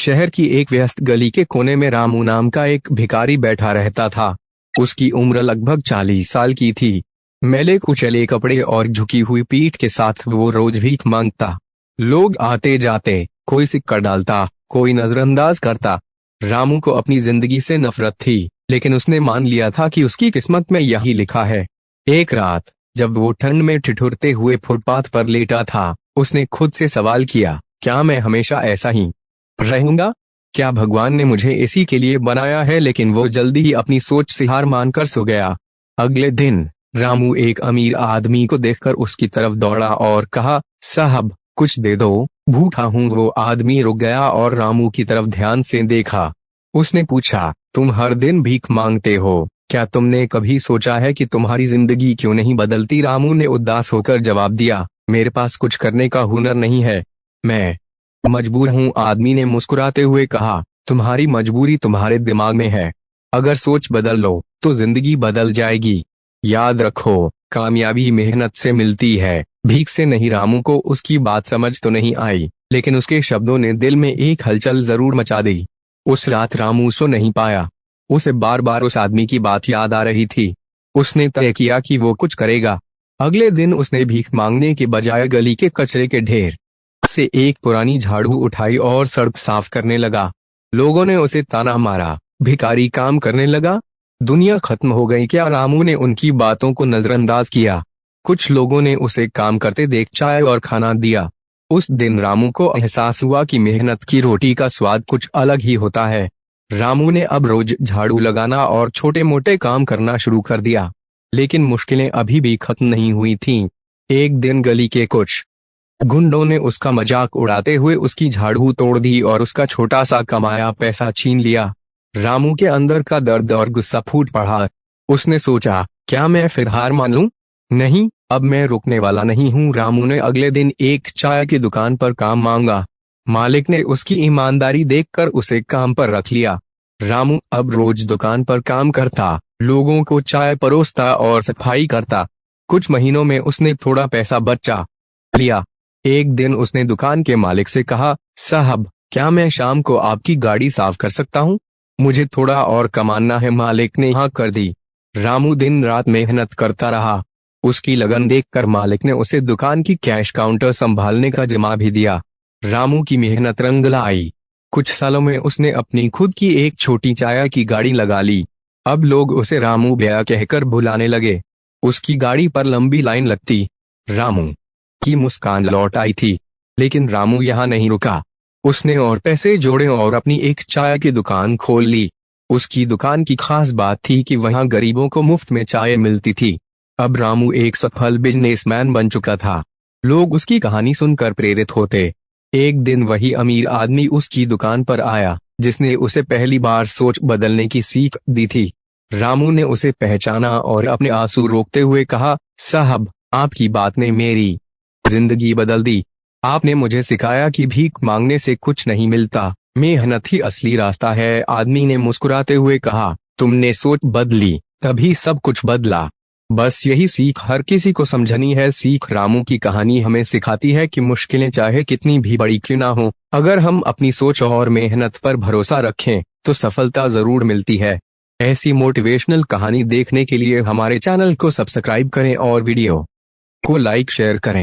शहर की एक व्यस्त गली के कोने में रामू नाम का एक भिखारी बैठा रहता था। उसकी उम्र लगभग 40 साल की थी। मैले कुचले कपड़े और झुकी हुई पीठ के साथ वो रोज भीख मांगता। लोग आते जाते, कोई सिक्का डालता, कोई नजरअंदाज करता। रामू को अपनी जिंदगी से नफरत थी, लेकिन उसने मान लिया था कि उसकी किस्मत में यही लिखा है। एक रात जब वो ठंड में ठिठुरते हुए फुटपाथ पर लेटा था, उसने खुद से सवाल किया, क्या मैं हमेशा ऐसा ही रहूंगा? क्या भगवान ने मुझे इसी के लिए बनाया है? लेकिन वो जल्दी ही अपनी सोच से हार मानकर सो गया। अगले दिन रामू एक अमीर आदमी को देखकर उसकी तरफ दौड़ा और कहा, साहब कुछ दे दो, भूखा हूँ। वो आदमी रुक गया और रामू की तरफ ध्यान से देखा। उसने पूछा, तुम हर दिन भीख मांगते हो, क्या तुमने कभी सोचा है कि तुम्हारी जिंदगी क्यों नहीं बदलती? रामू ने उदास होकर जवाब दिया, मेरे पास कुछ करने का हुनर नहीं है, मैं मजबूर हूँ। आदमी ने मुस्कुराते हुए कहा, तुम्हारी मजबूरी तुम्हारे दिमाग में है, अगर सोच बदल लो तो जिंदगी बदल जाएगी। याद रखो, कामयाबी मेहनत से मिलती है, भीख से नहीं। रामू को उसकी बात समझ तो नहीं आई, लेकिन उसके शब्दों ने दिल में एक हलचल जरूर मचा दी। उस रात रामू सो नहीं पाया। उसे बार बार उस आदमी की बात याद आ रही थी। उसने तय किया कि वो कुछ करेगा। अगले दिन उसने भीख मांगने के बजाय गली के कचरे के ढेर से एक पुरानी झाड़ू उठाई और सड़क साफ करने लगा। लोगों ने उसे ताना मारा, भिखारी काम करने लगा, दुनिया खत्म हो गई क्या? रामू ने उनकी बातों को नजरअंदाज किया। कुछ लोगों ने उसे काम करते देख चाय और खाना दिया। उस दिन रामू को एहसास हुआ कि मेहनत की रोटी का स्वाद कुछ अलग ही होता है। रामू ने अब रोज झाड़ू लगाना और छोटे मोटे काम करना शुरू कर दिया, लेकिन मुश्किलें अभी भी खत्म नहीं हुई थीं। एक दिन गली के कुछ गुंडों ने उसका मजाक उड़ाते हुए उसकी झाड़ू तोड़ दी और उसका छोटा सा कमाया पैसा छीन लिया। रामू के अंदर का दर्द और गुस्सा फूट पड़ा। उसने सोचा, क्या मैं फिर हार मान लूं? नहीं, अब मैं रुकने वाला नहीं हूं। रामू ने अगले दिन एक चाय की दुकान पर काम मांगा। मालिक ने उसकी ईमानदारी देखकर उसे काम पर रख लिया। रामू अब रोज दुकान पर काम करता, लोगों को चाय परोसता और सफाई करता। कुछ महीनों में उसने थोड़ा पैसा बचा लिया। एक दिन उसने दुकान के मालिक से कहा, साहब क्या मैं शाम को आपकी गाड़ी साफ कर सकता हूँ? मुझे थोड़ा और कमाना है। मालिक ने हाँ कर दी। रामू दिन रात मेहनत करता रहा। उसकी लगन देखकर मालिक ने उसे दुकान की कैश काउंटर संभालने का जिम्मा भी दिया। रामू की मेहनत रंग लाई। कुछ सालों में उसने अपनी खुद की एक छोटी चाय की गाड़ी लगा ली। अब लोग उसे रामू भैया कहकर बुलाने लगे। उसकी गाड़ी पर लंबी लाइन लगती। रामू की मुस्कान लौट आई थी, लेकिन रामू यहाँ नहीं रुका। उसने और पैसे जोड़े और अपनी एक चाय की दुकान खोल ली। उसकी दुकान की खास बात थी कि वहाँ गरीबों को मुफ्त में चाय मिलती थी। अब रामू एक सफल बिजनेसमैन बन चुका था। लोग उसकी कहानी सुनकर प्रेरित होते। एक दिन वही अमीर आदमी उसकी दुकान पर आया, जिसने उसे पहली बार सोच बदलने की सीख दी थी। रामू ने उसे पहचाना और अपने आंसू रोकते हुए कहा, साहब आपकी बात ने मेरी जिंदगी बदल दी। आपने मुझे सिखाया कि भीख मांगने से कुछ नहीं मिलता, मेहनत ही असली रास्ता है। आदमी ने मुस्कुराते हुए कहा, तुमने सोच बदली तभी सब कुछ बदला। बस यही सीख हर किसी को समझनी है। सीख रामू की कहानी हमें सिखाती है कि मुश्किलें चाहे कितनी भी बड़ी क्यों ना हो, अगर हम अपनी सोच और मेहनत पर भरोसा रखें तो सफलता जरूर मिलती है। ऐसी मोटिवेशनल कहानी देखने के लिए हमारे चैनल को सब्सक्राइब करें और वीडियो को लाइक शेयर करें।